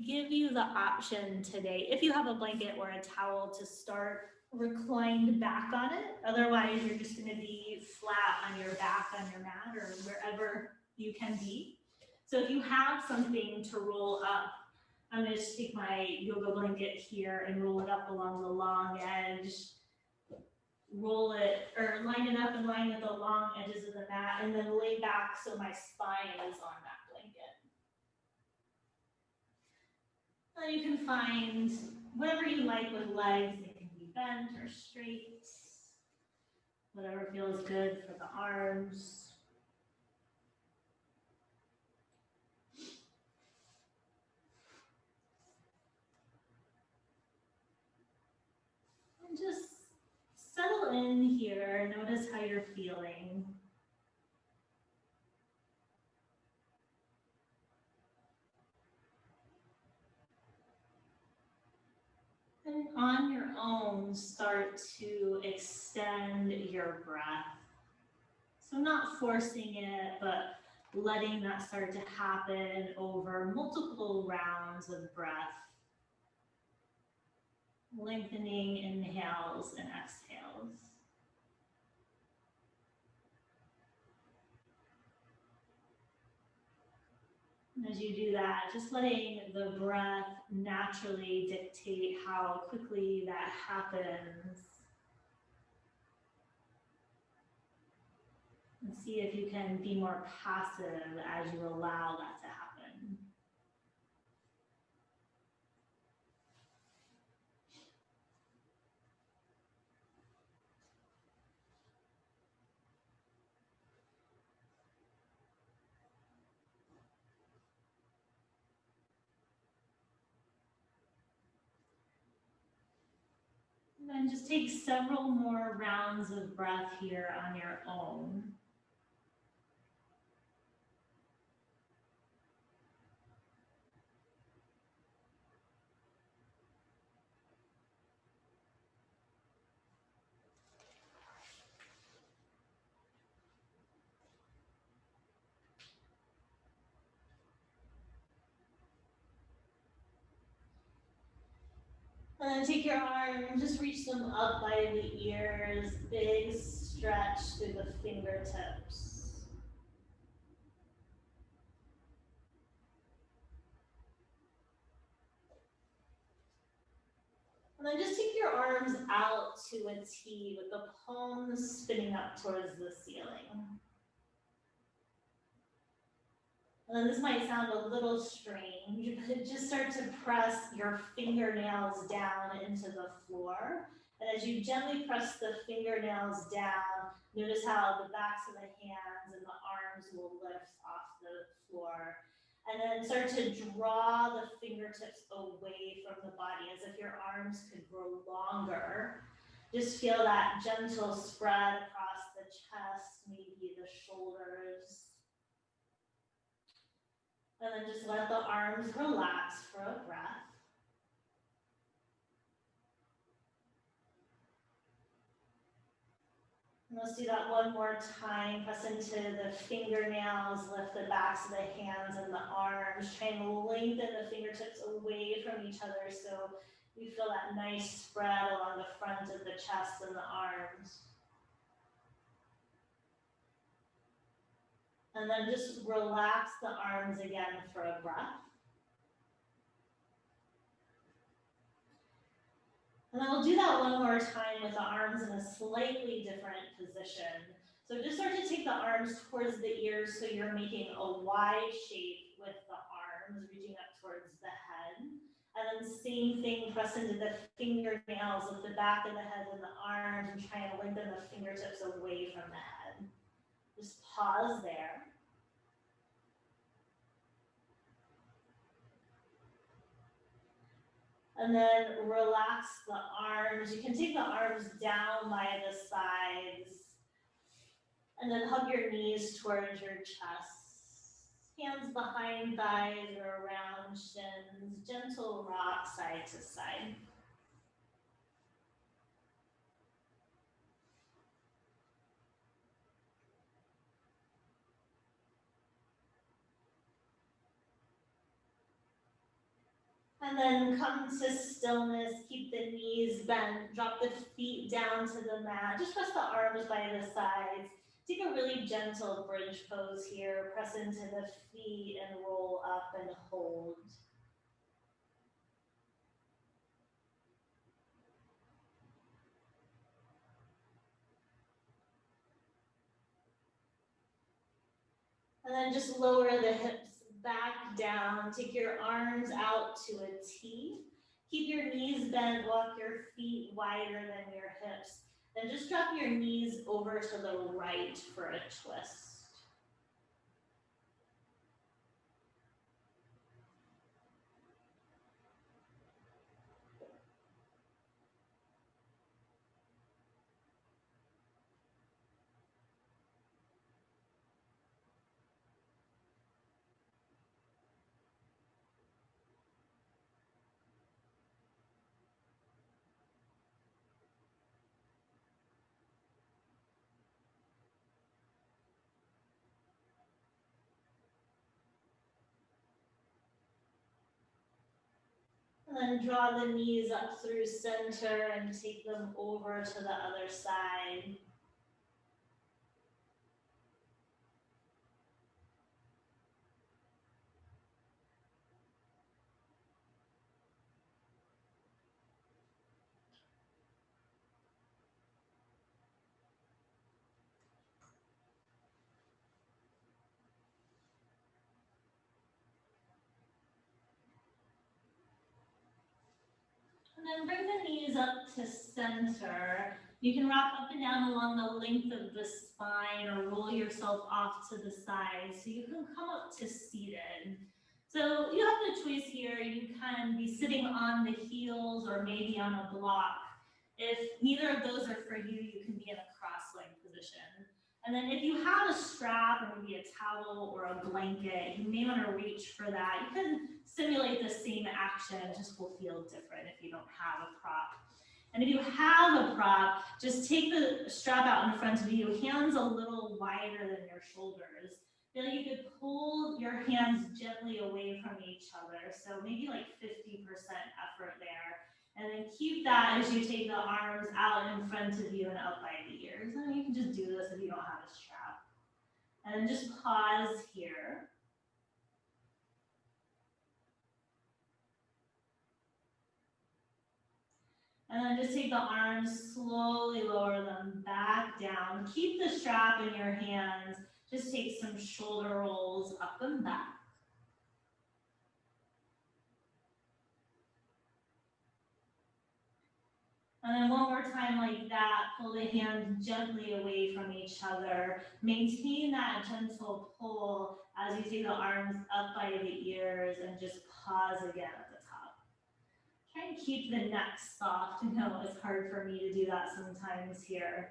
give you the option today, if you have a blanket or a towel, to start reclined back on it. Otherwise, you're just going to be flat on your back on your mat or wherever you can be. So if you have something to roll up, I'm going to just take my yoga blanket here and roll it up along the long edge, roll it or line it up and line it the long edges of the mat, and then lay back so my spine is on that blanket. Then you can find whatever you like with legs. They can be bent or straight, whatever feels good for the arms. And just settle in here. Notice how you're feeling. And on your own, start to extend your breath. So not forcing it, but letting that start to happen over multiple rounds of breath. Lengthening inhales and exhales. And as you do that, just letting the breath naturally dictate how quickly that happens. And see if you can be more passive as you allow that to happen. And then just take several more rounds of breath here on your own. And then take your arms, just reach them up by the ears, big stretch through the fingertips. And then just take your arms out to a T with the palms spinning up towards the ceiling. And then this might sound a little strange, but just start to press your fingernails down into the floor. And as you gently press the fingernails down, notice how the backs of the hands and the arms will lift off the floor. And then start to draw the fingertips away from the body as if your arms could grow longer. Just feel that gentle spread across the chest, maybe the shoulders. And then just let the arms relax for a breath. And let's do that one more time. Press into the fingernails, lift the backs of the hands and the arms. Try and lengthen the fingertips away from each other so you feel that nice spread along the front of the chest and the arms. And then just relax the arms again for a breath. And then we'll do that one more time with the arms in a slightly different position. So just start to take the arms towards the ears so you're making a Y shape with the arms, reaching up towards the head. And then same thing, press into the fingernails with the back of the head and the arms and try and lengthen the fingertips away from the head. Just pause there. And then relax the arms. You can take the arms down by the sides. And then hug your knees towards your chest. Hands behind thighs or around shins. Gentle rock side to side. And then come to stillness, keep the knees bent, drop the feet down to the mat. Just press the arms by the sides. Take a really gentle bridge pose here. Press into the feet and roll up and hold. And then just lower the hips back down. Take your arms out to a T. Keep your knees bent, walk your feet wider than your hips. Then just drop your knees over to the right for a twist. And then draw the knees up through center and take them over to the other side. And then bring the knees up to center. You can rock up and down along the length of the spine or roll yourself off to the side. So you can come up to seated. So you have the choice here. You can be sitting on the heels or maybe on a block. If neither of those are for you, you can be in a cross-legged position. And then if you have a strap or maybe a towel or a blanket, you may want to reach for that. You can simulate the same action, it just will feel different if you don't have a prop. And if you have a prop, just take the strap out in front of you, hands a little wider than your shoulders. Feel like you could pull your hands gently away from each other. So maybe like 50% effort there. And then keep that as you take the arms out in front of you and up by the ears. And you can just do this if you don't have a strap. And then just pause here. And then just take the arms, slowly lower them back down. Keep the strap in your hands. Just take some shoulder rolls up and back. And then one more time like that, pull the hands gently away from each other. Maintain that gentle pull as you take the arms up by the ears and just pause again at the top. Try and keep the neck soft. I know it's hard for me to do that sometimes here.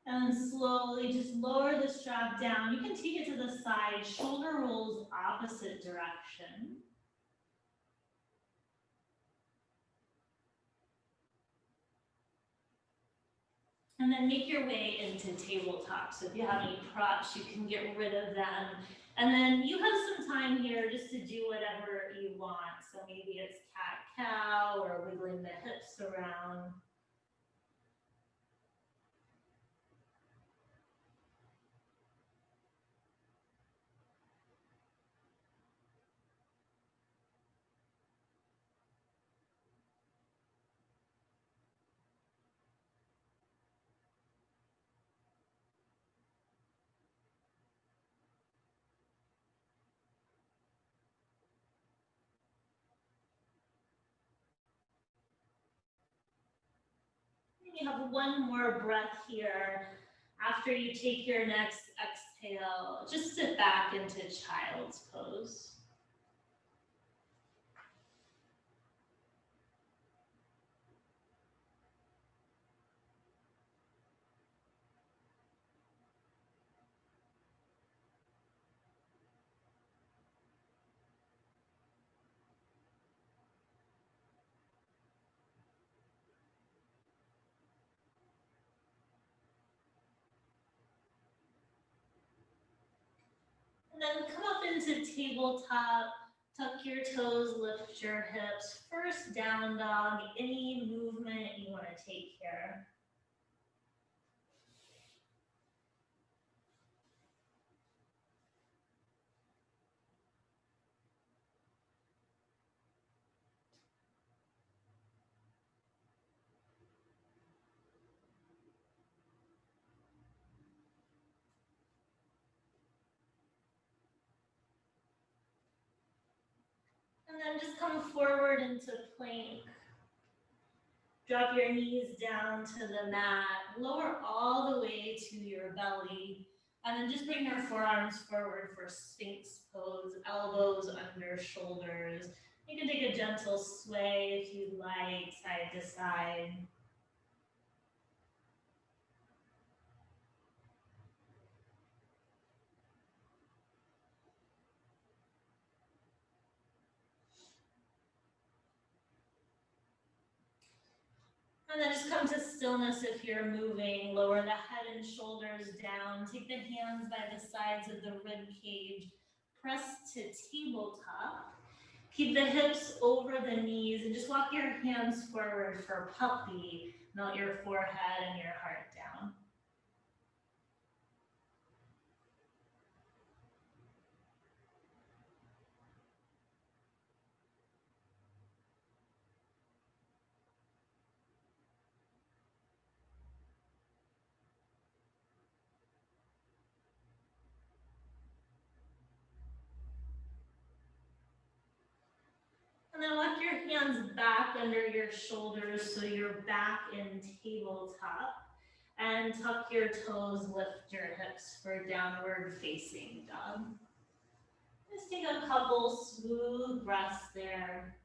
And then slowly just lower the strap down. You can take it to the side, shoulder rolls opposite direction. And then make your way into tabletop. So if you have any props, you can get rid of them. And then you have some time here just to do whatever you want. So maybe it's cat-cow or wiggling the hips around. You have one more breath here. After you take your next exhale, just sit back into child's pose. into tabletop. Tuck your toes, lift your hips. First down dog, any movement you want to take here. And then just come forward into plank. Drop your knees down to the mat. Lower all the way to your belly. And then just bring your forearms forward for Sphinx pose, elbows under shoulders. You can take a gentle sway if you'd like, side to side. And then just come to stillness if you're moving. Lower the head and shoulders down. Take the hands by the sides of the rib cage. Press to tabletop. Keep the hips over the knees and just walk your hands forward for puppy. Melt your forehead and your heart down. And then walk your hands back under your shoulders so you're back in tabletop. And tuck your toes, lift your hips for downward facing dog. Just take a couple smooth breaths there.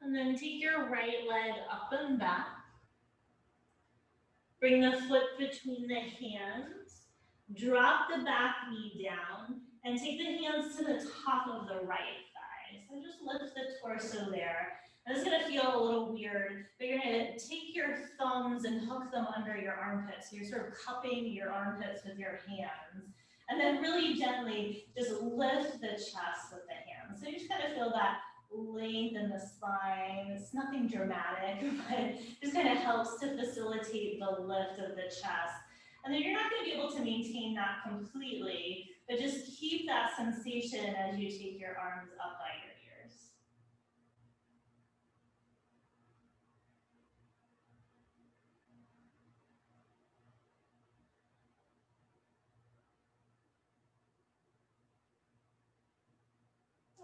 And then take your right leg up and back. Bring the foot between the hands. Drop the back knee down and take the hands to the top of the right thigh. So just lift the torso there. And it's gonna feel a little weird, but you're gonna take your thumbs and hook them under your armpits. So you're sort of cupping your armpits with your hands. And then really gently just lift the chest with the hands. So you just kind of feel that length in the spine. It's nothing dramatic, but just kind of helps to facilitate the lift of the chest. And then you're not going to be able to maintain that completely, but just keep that sensation as you take your arms up by your ears.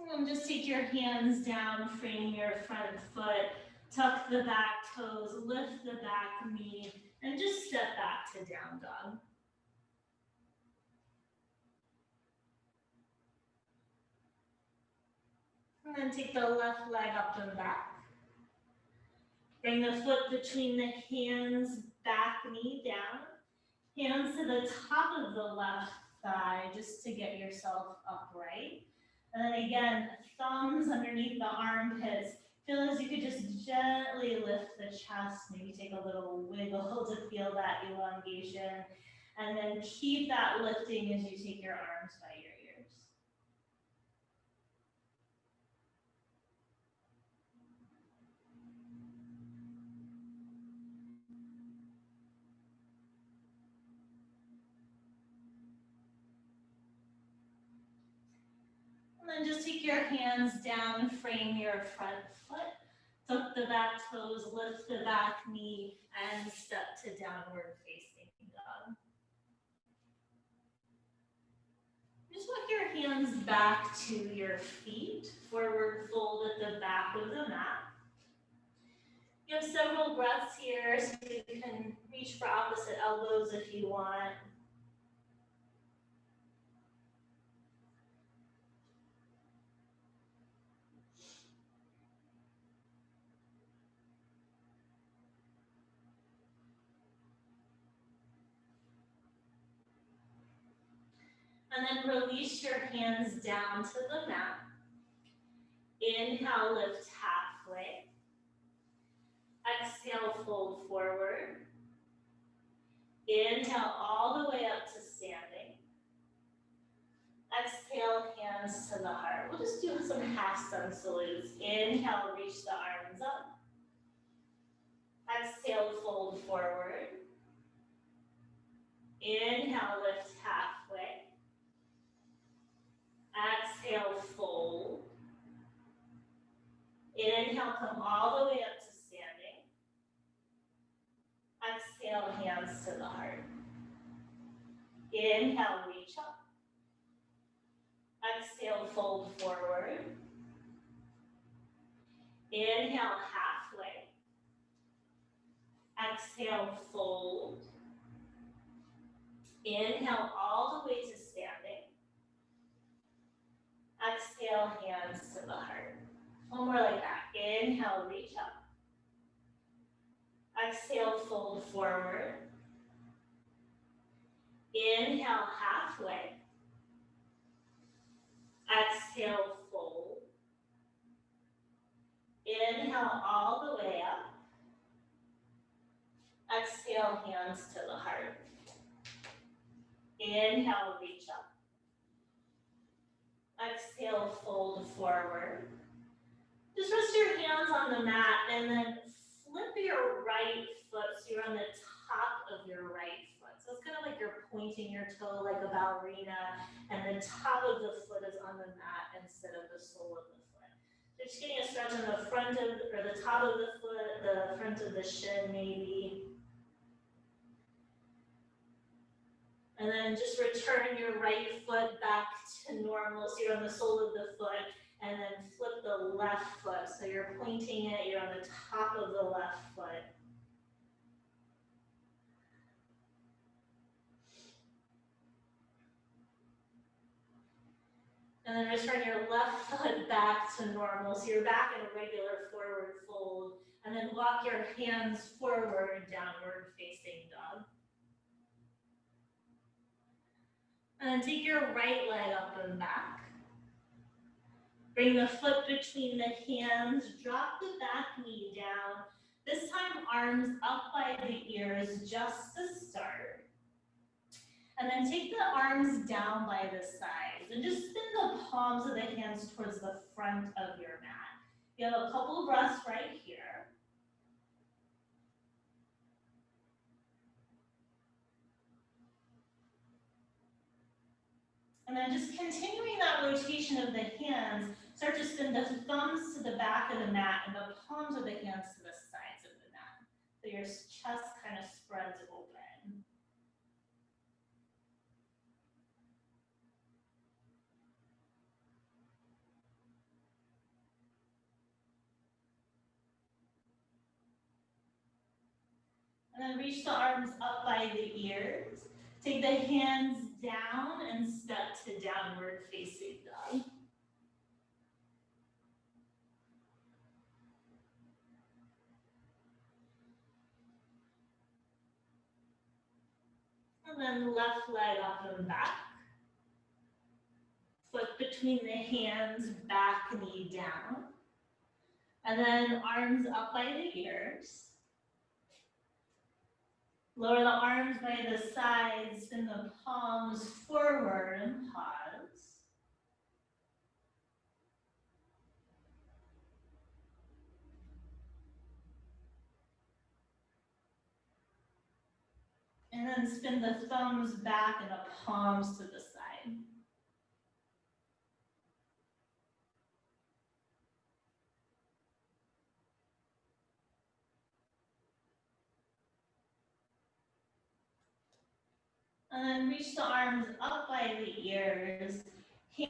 And just take your hands down, frame your front foot, tuck the back toes, lift the back knee, and just step back to down dog. And then take the left leg up and back. Bring the foot between the hands, back knee down. Hands to the top of the left thigh just to get yourself upright. And then again, thumbs underneath the armpits. Feel as you could just gently lift the chest, maybe take a little wiggle to feel that elongation. And then keep that lifting as you take your arms by your ears. And then just take your hands down, frame your front foot, tuck the back toes, lift the back knee, and step to downward facing dog. Just walk your hands back to your feet, forward fold at the back of the mat. You have several breaths here, so you can reach for opposite elbows if you want. And then release your hands down to the mat. Inhale, lift halfway. Exhale, fold forward. Inhale all the way up to standing. Exhale, hands to the heart. We'll just do some half sun salutes. Inhale, reach the arms up. Exhale, fold forward. Inhale, lift halfway. Exhale, fold. Inhale, come all the way up to standing. Exhale, hands to the heart. Inhale, reach up. Exhale, fold forward. Inhale, halfway. Exhale, fold. Inhale all the way to standing. Exhale, hands to the heart. One more like that. Inhale, reach up. Exhale, fold forward. Inhale, halfway. Exhale, fold. Inhale all the way up. Exhale, hands to the heart. Inhale, reach up. Exhale, fold forward. Just rest your hands on the mat and then flip your right foot so you're on the top of your right foot. So it's kind of like you're pointing your toe like a ballerina and the top of the foot is on the mat instead of the sole of the foot. So just getting a stretch on the front of, or the top of the foot, the front of the shin maybe. And then just return your right foot back to normal. So you're on the sole of the foot, and then flip the left foot. So you're pointing it, you're on the top of the left foot. And then return your left foot back to normal. So you're back in a regular forward fold. And then walk your hands forward, downward facing dog. And then take your right leg up and back. Bring the foot between the hands, drop the back knee down. This time, arms up by the ears just to start. And then take the arms down by the sides and just spin the palms of the hands towards the front of your mat. You have a couple of breaths right here. And then just continuing that rotation of the hands, start to spin the thumbs to the back of the mat and the palms of the hands to the sides of the mat. So your chest kind of spreads open. And then reach the arms up by the ears. Take the hands down and step to downward facing dog. And then left leg up and back. Foot between the hands, back knee down. And then arms up by the ears. Lower the arms by the sides, spin the palms forward and pause. And then spin the thumbs back and the palms to the side. And then reach the arms up by the ears,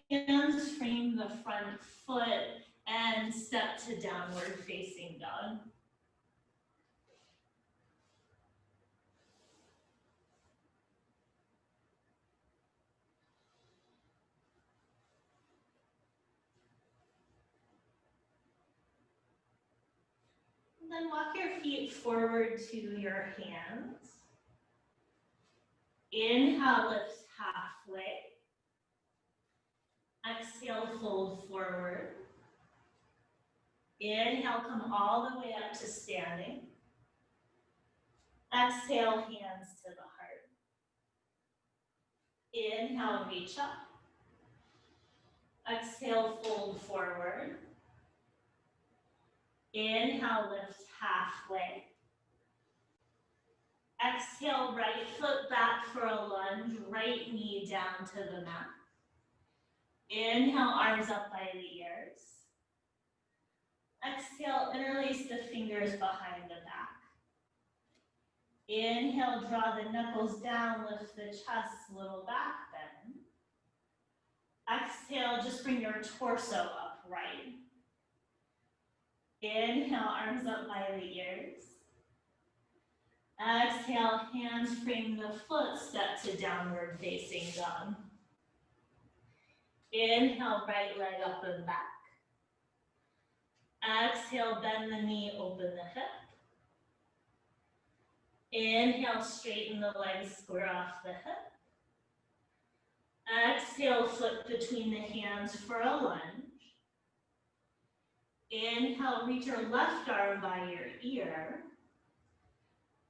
hands frame the front foot, and step to downward facing dog. And then walk your feet forward to your hands. Inhale, lift halfway. Exhale, fold forward. Inhale, come all the way up to standing. Exhale, hands to the heart. Inhale, reach up. Exhale, fold forward. Inhale, lift halfway. Exhale, right foot back for a lunge, right knee down to the mat. Inhale, arms up by the ears. Exhale, interlace the fingers behind the back. Inhale, draw the knuckles down, lift the chest, little back bend. Exhale, just bring your torso upright. Inhale, arms up by the ears. Exhale, hands frame the foot, step to downward facing dog. Inhale, right leg up and back. Exhale, bend the knee, open the hip. Inhale, straighten the legs, square off the hip. Exhale, flip between the hands for a lunge. Inhale, reach your left arm by your ear.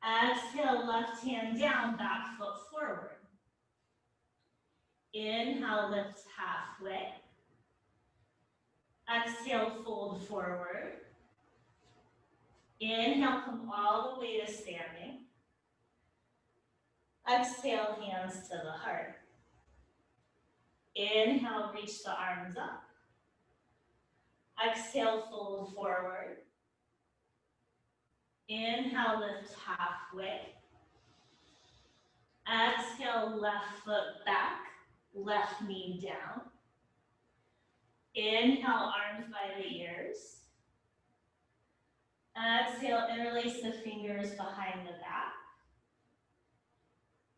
Exhale, left hand down, back foot forward. Inhale, lift halfway. Exhale, fold forward. Inhale, come all the way to standing. Exhale, hands to the heart. Inhale, reach the arms up. Exhale, fold forward. Inhale, lift halfway. Exhale, left foot back, left knee down. Inhale, arms by the ears. Exhale, interlace the fingers behind the back.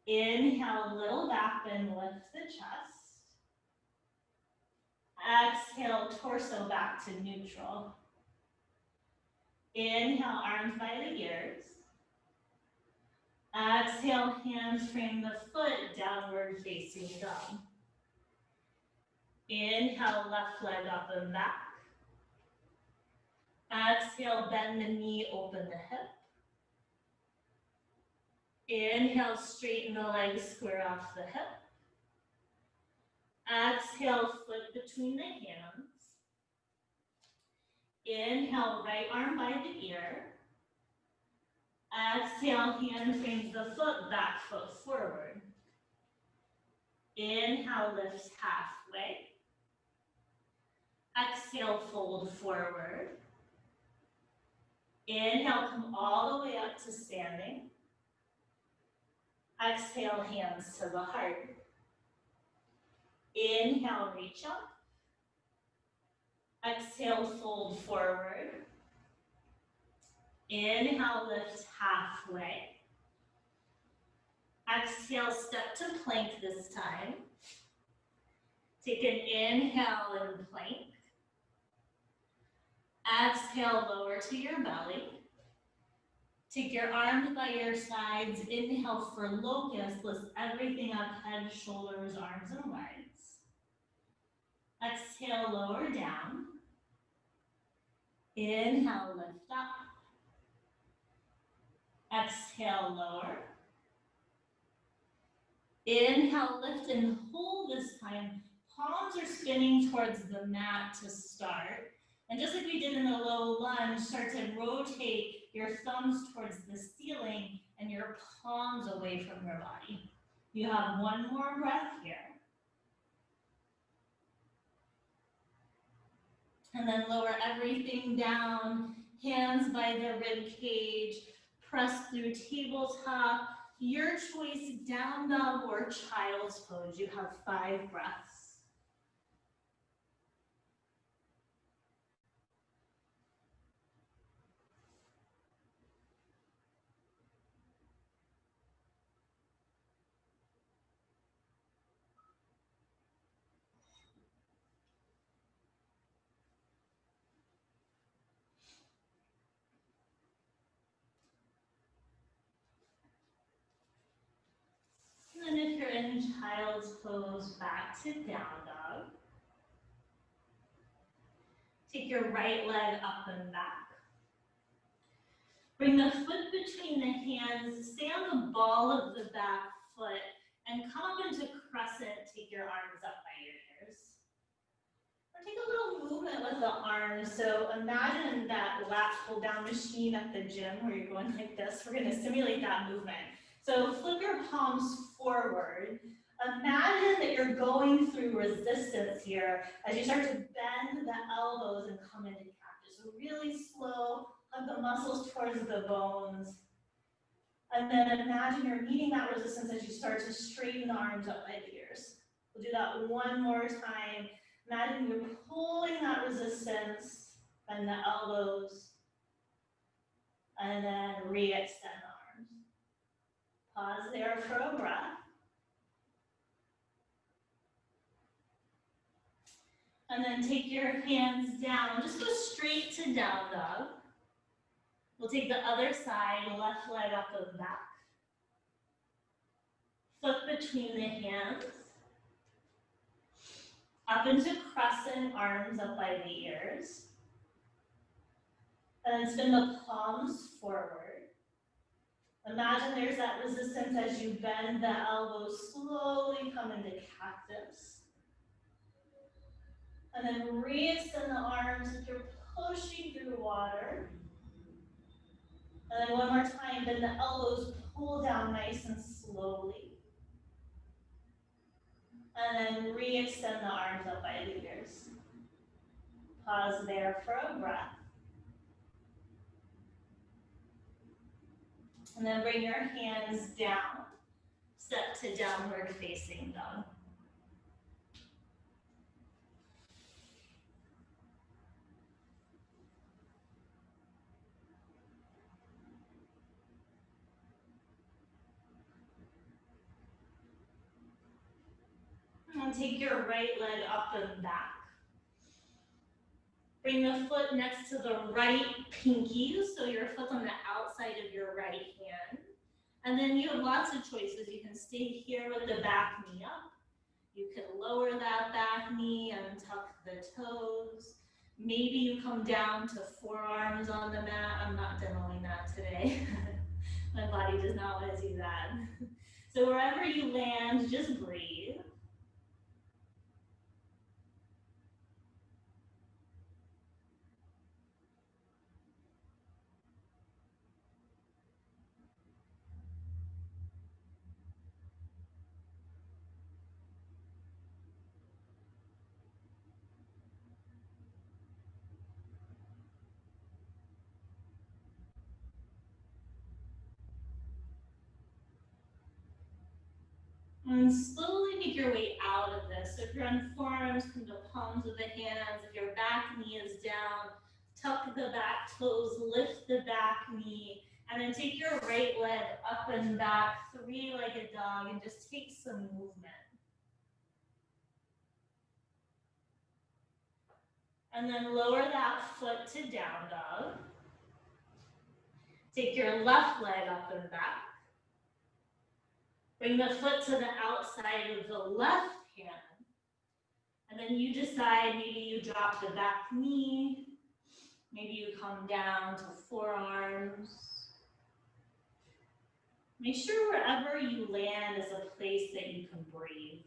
Inhale, little back bend, lift the chest. Exhale, torso back to neutral. Inhale, arms by the ears. Exhale, hands frame the foot, downward facing dog. Inhale, left leg up and back. Exhale, bend the knee, open the hip. Inhale, straighten the legs, square off the hip. Exhale, flip between the hands. Inhale, right arm by the ear. Exhale, hand frames the foot, back foot forward. Inhale, lift halfway. Exhale, fold forward. Inhale, come all the way up to standing. Exhale, hands to the heart. Inhale, reach up. Exhale, fold forward. Inhale, lift halfway. Exhale, step to plank this time. Take an inhale and plank. Exhale, lower to your belly. Take your arms by your sides. Inhale for locust. Lift everything up, head, shoulders, arms, and legs. Exhale, lower down. Inhale, lift up. Exhale, lower. Inhale, lift and hold this time. Palms are spinning towards the mat to start. And just like we did in the low lunge, start to rotate your thumbs towards the ceiling and your palms away from your body. You have one more breath here. And then lower everything down, hands by the rib cage, press through tabletop. Your choice, down dog or child's pose. You have 5 breaths. And then if you're in child's pose, back to down dog. Take your right leg up and back. Bring the foot between the hands, stay on the ball of the back foot, and come up into crescent, take your arms up by your ears. Or take a little movement with the arms, so imagine that lat pull down machine at the gym where you're going like this. We're gonna simulate that movement. So flip your palms forward. Imagine that you're going through resistance here as you start to bend the elbows and come into cactus. So really slow, hug the muscles towards the bones. And then imagine you're meeting that resistance as you start to straighten the arms up by the ears. We'll do that one more time. Imagine you're pulling that resistance and the elbows, and then re-extend the arms. Pause there for a breath. And then take your hands down. Just go straight to down dog. We'll take the other side, left leg up and back. Foot between the hands. Up into crescent, arms up by the ears. And then spin the palms forward. Imagine there's that resistance as you bend the elbows, slowly come into cactus. And then re-extend the arms if you're pushing through water. And then one more time, bend the elbows, pull down nice and slowly. And then re-extend the arms up by the ears. Pause there for a breath. And then bring your hands down. Step to downward facing dog. And take your right leg up and back. Bring the foot next to the right pinky, so your foot's on the outside of your right hand. And then you have lots of choices. You can stay here with the back knee up. You can lower that back knee and tuck the toes. Maybe you come down to forearms on the mat. I'm not demoing that today. My body does not want to do that. So wherever you land, just breathe. And slowly make your way out of this. So if you're on forearms, come to palms of the hands. If your back knee is down, tuck the back toes, lift the back knee, and then take your right leg up and back, three-legged dog, and just take some movement. And then lower that foot to down dog. Take your left leg up and back. Bring the foot to the outside of the left hand. And then you decide, maybe you drop the back knee. Maybe you come down to forearms. Make sure wherever you land is a place that you can breathe.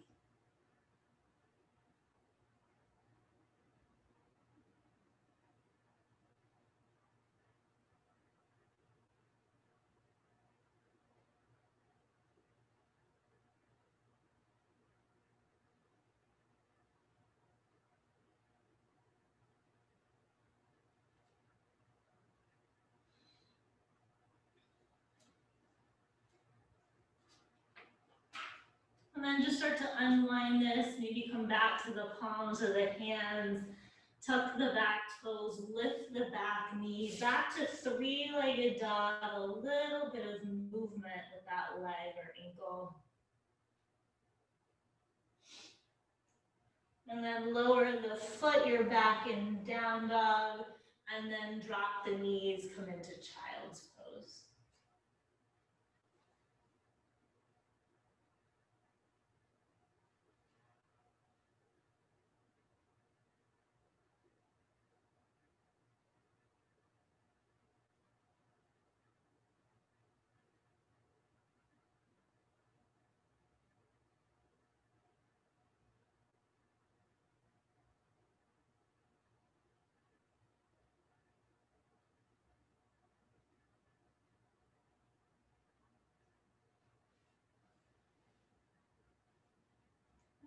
And then just start to unwind this, maybe come back to the palms of the hands, tuck the back toes, lift the back knee, back to three-legged dog, a little bit of movement with that leg or ankle. And then lower the foot, you're back in down dog, and then drop the knees, come into child's pose.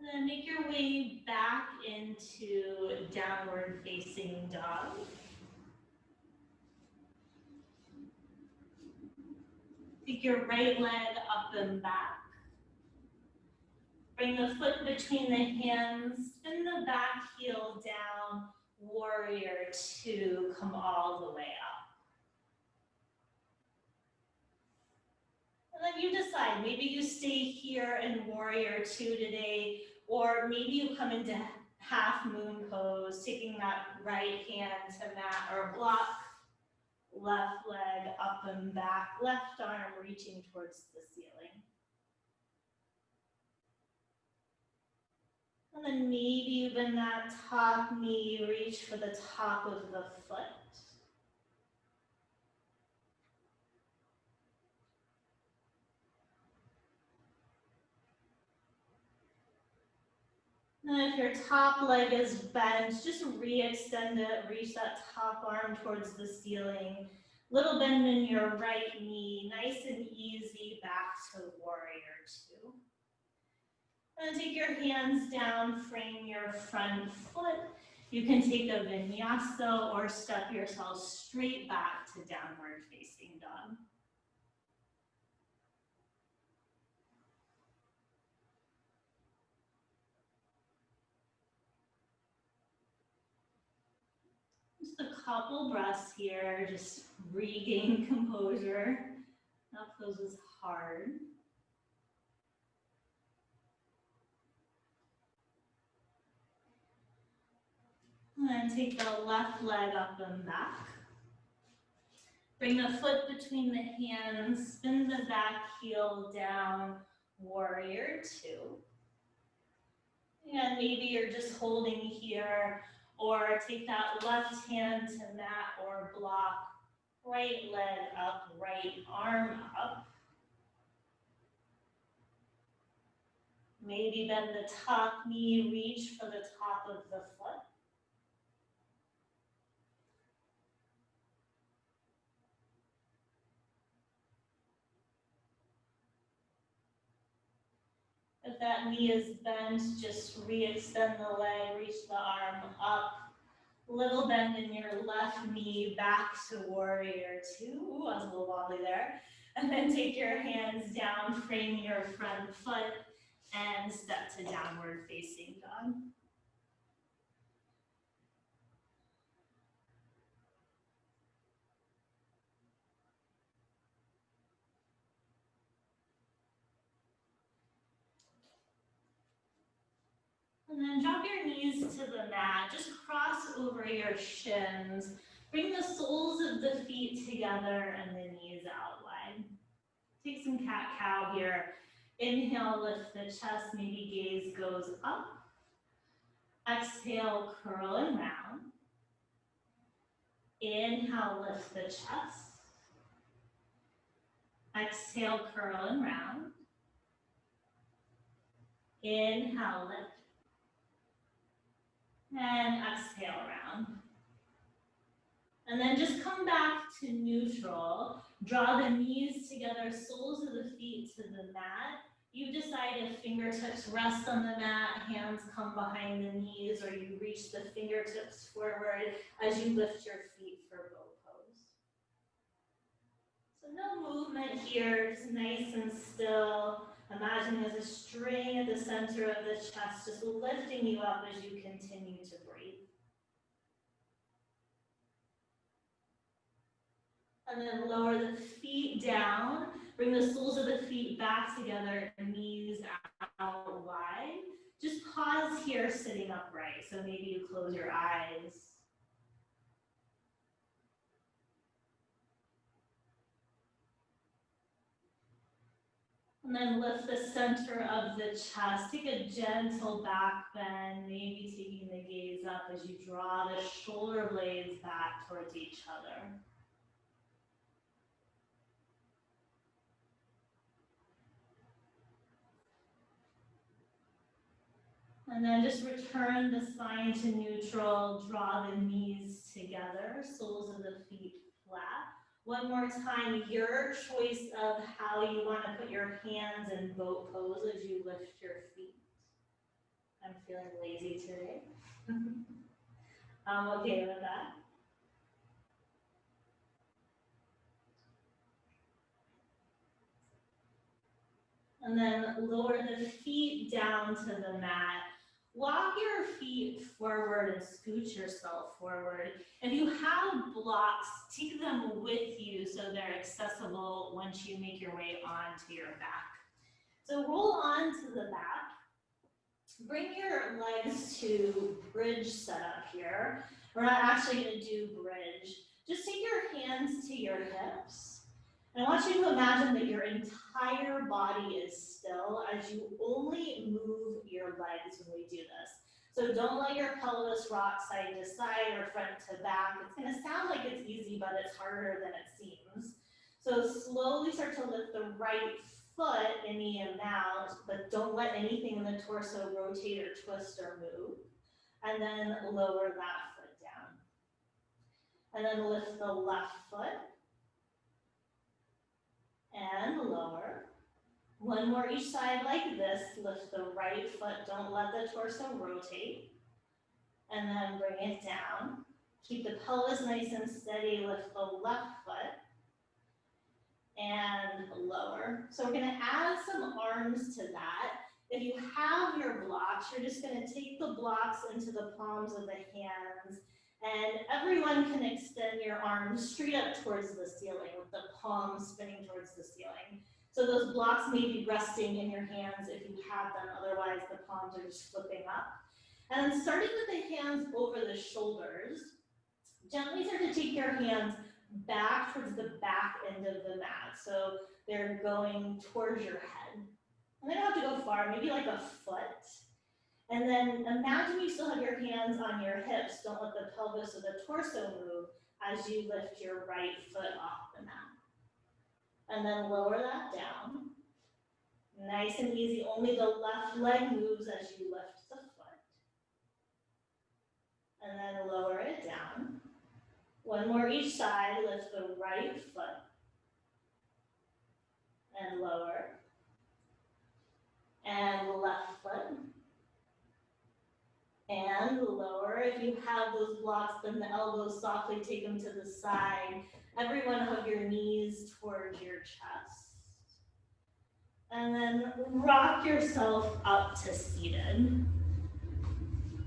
And then make your way back into downward facing dog. Take your right leg up and back. Bring the foot between the hands, spin the back heel down, warrior two, come all the way up. And then you decide, maybe you stay here in warrior two today, or maybe you come into half moon pose, taking that right hand to mat or block, left leg up and back, left arm reaching towards the ceiling. And then maybe you bend that top knee, reach for the top of the foot. And if your top leg is bent, just re-extend it, reach that top arm towards the ceiling. Little bend in your right knee, nice and easy, back to warrior two. And take your hands down, frame your front foot. You can take a vinyasa or step yourself straight back to downward facing dog. Just a couple breaths here, just regain composure. That pose is hard. And then take the left leg up and back. Bring the foot between the hands, spin the back heel down, warrior two. And maybe you're just holding here, or take that left hand to mat or block, right leg up, right arm up. Maybe bend the top knee, reach for the top of the foot. If that knee is bent, just re-extend the leg, reach the arm up. Little bend in your left knee, back to warrior two. Ooh, I was a little wobbly there. And then take your hands down, frame your front foot, and step to downward facing dog. And then drop your knees to the mat, just cross over your shins. Bring the soles of the feet together and the knees out wide. Take some cat-cow here. Inhale, lift the chest, maybe gaze goes up. Exhale, curl and round. Inhale, lift the chest. Exhale, curl and round. Inhale, lift. And exhale, round. And then just come back to neutral. Draw the knees together, soles of the feet to the mat. You decide if fingertips rest on the mat, hands come behind the knees, or you reach the fingertips forward as you lift your feet for bow pose. So no movement here, just nice and still. Imagine there's a string at the center of the chest, just lifting you up as you continue to breathe. And then lower the feet down. Bring the soles of the feet back together, knees out wide. Just pause here sitting upright. So maybe you close your eyes. And then lift the center of the chest. Take a gentle back bend, maybe taking the gaze up as you draw the shoulder blades back towards each other. And then just return the spine to neutral, draw the knees together, soles of the feet flat. One more time, your choice of how you want to put your hands in boat pose as you lift your feet. I'm feeling lazy today. I'm okay with that. And then lower the feet down to the mat. Walk your feet forward and scooch yourself forward. If you have blocks, take them with you so they're accessible once you make your way onto your back. So roll onto the back. Bring your legs to bridge setup here. We're not actually going to do bridge. Just take your hands to your hips. And I want you to imagine that your entire body is still as you only move your legs when we do this. So don't let your pelvis rock side to side or front to back. It's going to sound like it's easy, but it's harder than it seems. So slowly start to lift the right foot any amount, but don't let anything in the torso rotate or twist or move. And then lower that foot down. And then lift the left foot. And lower. One more each side like this. Lift the right foot. Don't let the torso rotate. And then bring it down. Keep the pelvis nice and steady. Lift the left foot. And lower. So we're going to add some arms to that. If you have your blocks, you're just going to take the blocks into the palms of the hands, and everyone can extend your arms straight up towards the ceiling with the palms spinning towards the ceiling. So those blocks may be resting in your hands if you have them, otherwise the palms are just flipping up. And then starting with the hands over the shoulders, gently start to take your hands back towards the back end of the mat. So they're going towards your head. And they don't have to go far, maybe like a foot. And then imagine you still have your hands on your hips. Don't let the pelvis or the torso move as you lift your right foot off the mat. And then lower that down. Nice and easy. Only the left leg moves as you lift the foot. And then lower it down. One more each side. Lift the right foot. And lower. And left foot. And lower. If you have those blocks, then the elbows softly take them to the side. Everyone hug your knees towards your chest. And then rock yourself up to seated.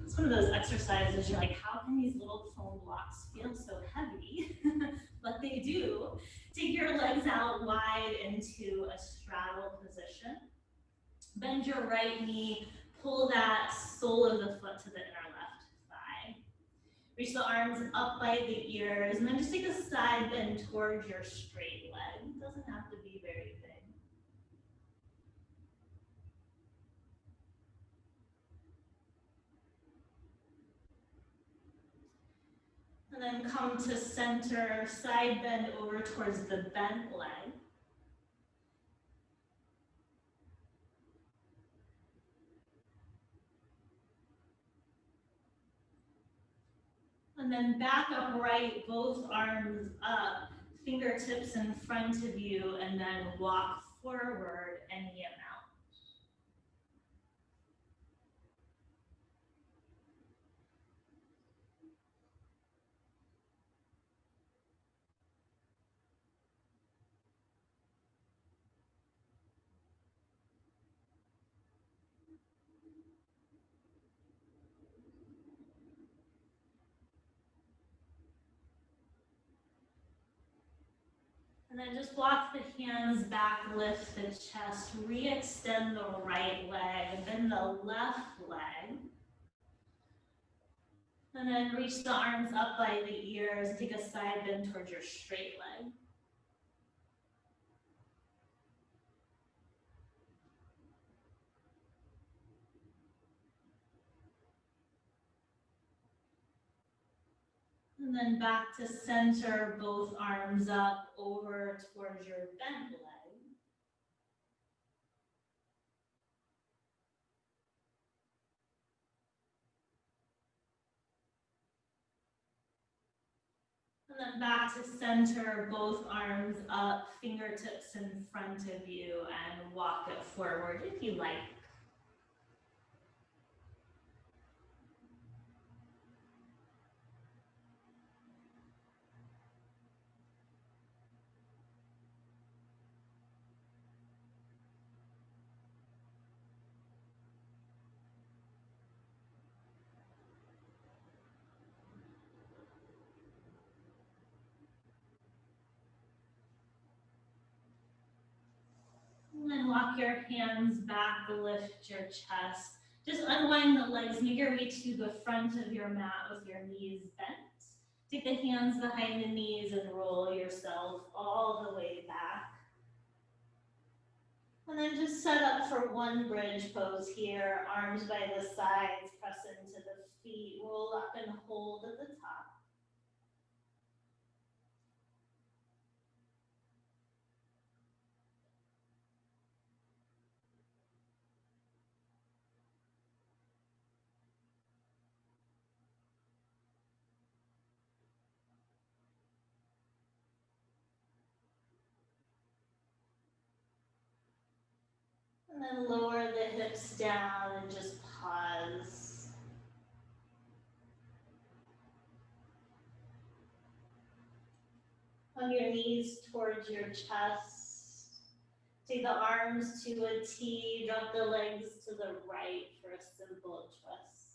It's one of those exercises you're like, how can these little foam blocks feel so heavy? But they do. Take your legs out wide into a straddle position. Bend your right knee. Pull that sole of the foot to the inner left thigh. Reach the arms up by the ears, and then just take a side bend towards your straight leg. It doesn't have to be very big. And then come to center, side bend over towards the bent leg. And then back upright, both arms up, fingertips in front of you, and then walk forward any amount. And then just walk the hands back, lift the chest, re-extend the right leg, then the left leg. And then reach the arms up by the ears, take a side bend towards your straight leg. And then back to center, both arms up over towards your bent leg. And then back to center, both arms up, fingertips in front of you, and walk it forward if you like. walk your hands back, lift your chest. Just unwind the legs, make your way to the front of your mat with your knees bent. Take the hands behind the knees and roll yourself all the way back. And then just set up for one bridge pose here, arms by the sides, press into the feet, roll up and hold at the top. And then lower the hips down and just pause. Hug your knees towards your chest. Take the arms to a T, drop the legs to the right for a simple twist.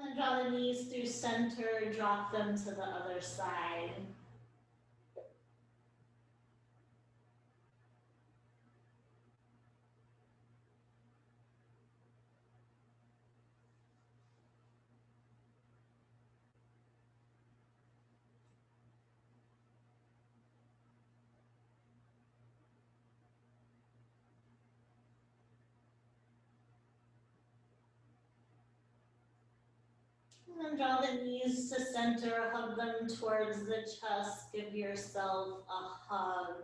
And then draw the knees through center, drop them to the other side. And then draw the knees to center, hug them towards the chest, give yourself a hug.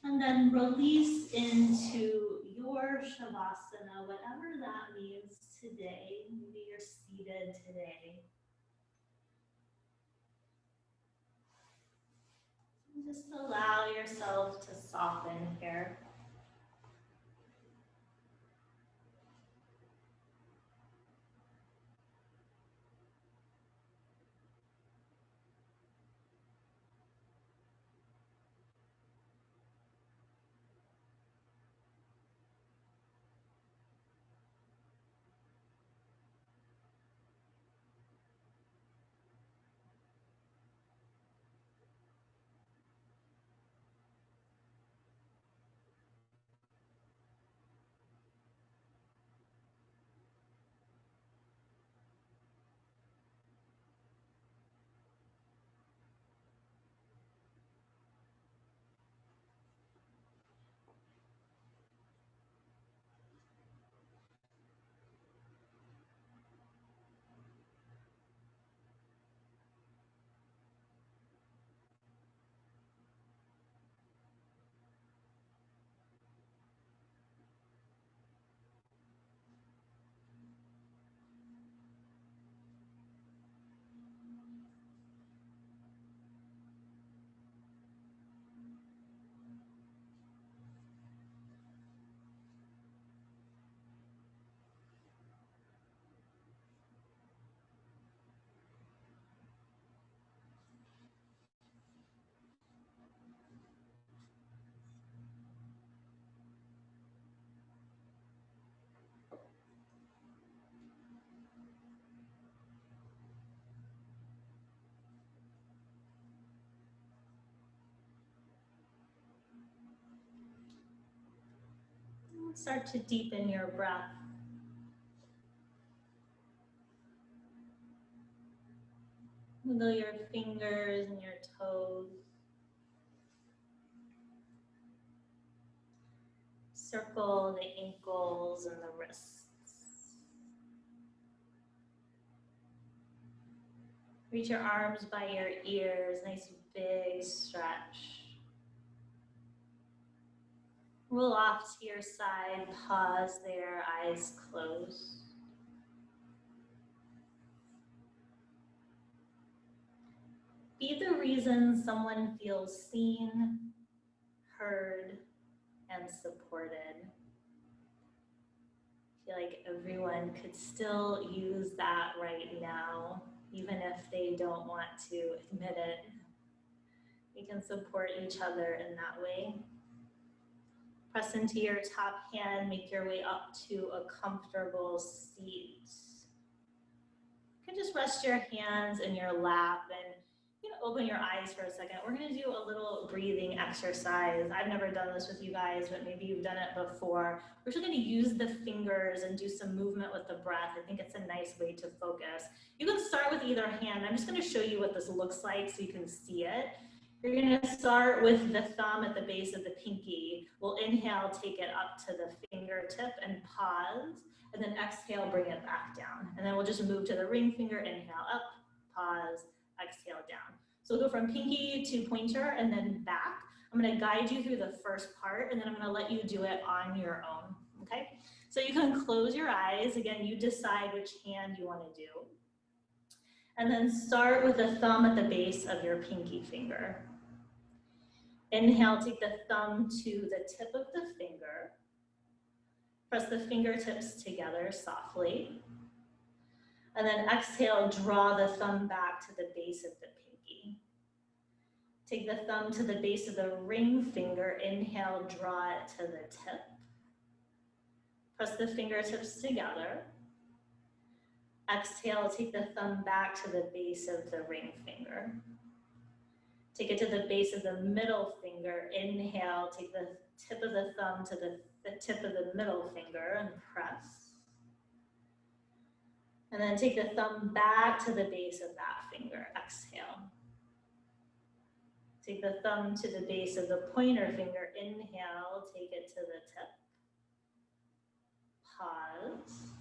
And then release into your Shavasana, whatever that means today. Maybe you're seated today. And just allow yourself to soften here. Start to deepen your breath. Wiggle your fingers and your toes. Circle the ankles and the wrists. Reach your arms by your ears, nice big stretch. Roll off to your side, pause there, eyes closed. Be the reason someone feels seen, heard, and supported. feel like everyone could still use that right now, even if they don't want to admit it. We can support each other in that way. Press into your top hand, make your way up to a comfortable seat. You can just rest your hands in your lap and open your eyes for a second. We're gonna do a little breathing exercise. I've never done this with you guys, but maybe you've done it before. We're just gonna use the fingers and do some movement with the breath. I think it's a nice way to focus. You can start with either hand. I'm just gonna show you what this looks like so you can see it. You're gonna start with the thumb at the base of the pinky. We'll inhale, take it up to the fingertip and pause, and then exhale, bring it back down. And then we'll just move to the ring finger, inhale up, pause, exhale down. So we'll go from pinky to pointer and then back. I'm gonna guide you through the first part and then I'm gonna let you do it on your own, okay? So you can close your eyes. Again, you decide which hand you wanna do. And then start with the thumb at the base of your pinky finger. Inhale, take the thumb to the tip of the finger. Press the fingertips together softly. And then exhale, draw the thumb back to the base of the pinky. Take the thumb to the base of the ring finger. Inhale, draw it to the tip. Press the fingertips together. Exhale, take the thumb back to the base of the ring finger. Take it to the base of the middle finger. Inhale, take the tip of the thumb to the tip of the middle finger and press. And then take the thumb back to the base of that finger. Exhale. Take the thumb to the base of the pointer finger. Inhale, take it to the tip. Pause.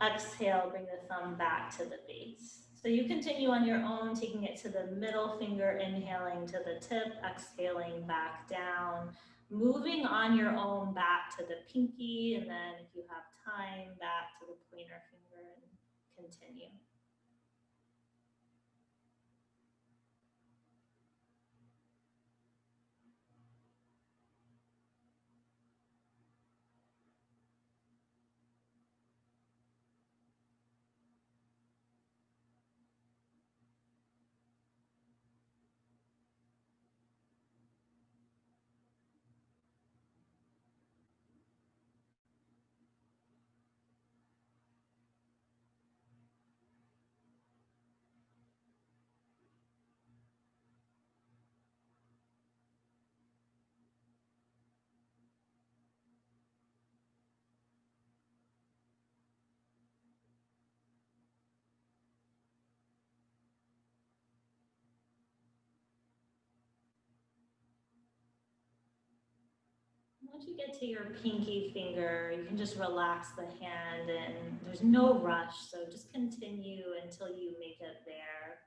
Exhale, bring the thumb back to the base. So you continue on your own, taking it to the middle finger, inhaling to the tip, exhaling back down, moving on your own back to the pinky, and then if you have time, back to the pointer finger and continue. Once you get to your pinky finger, you can just relax the hand and there's no rush, so just continue until you make it there.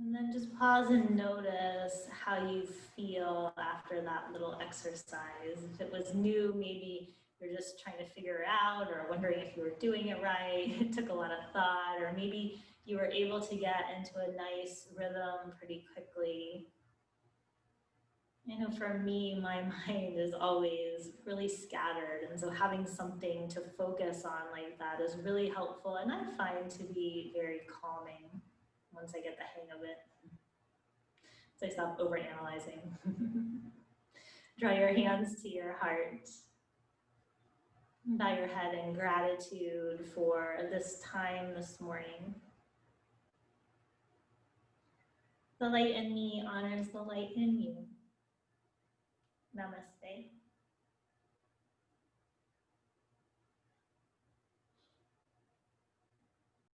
And then just pause and notice how you feel after that little exercise. If it was new, maybe you're just trying to figure it out or wondering if you were doing it right. It took a lot of thought, or maybe you were able to get into a nice rhythm pretty quickly. I know for me, my mind is always really scattered. And so having something to focus on like that is really helpful. And I find to be very calming once I get the hang of it. So I stop overanalyzing. Draw your hands to your heart. Bow your head in gratitude for this time this morning. The light in me honors the light in you. Namaste.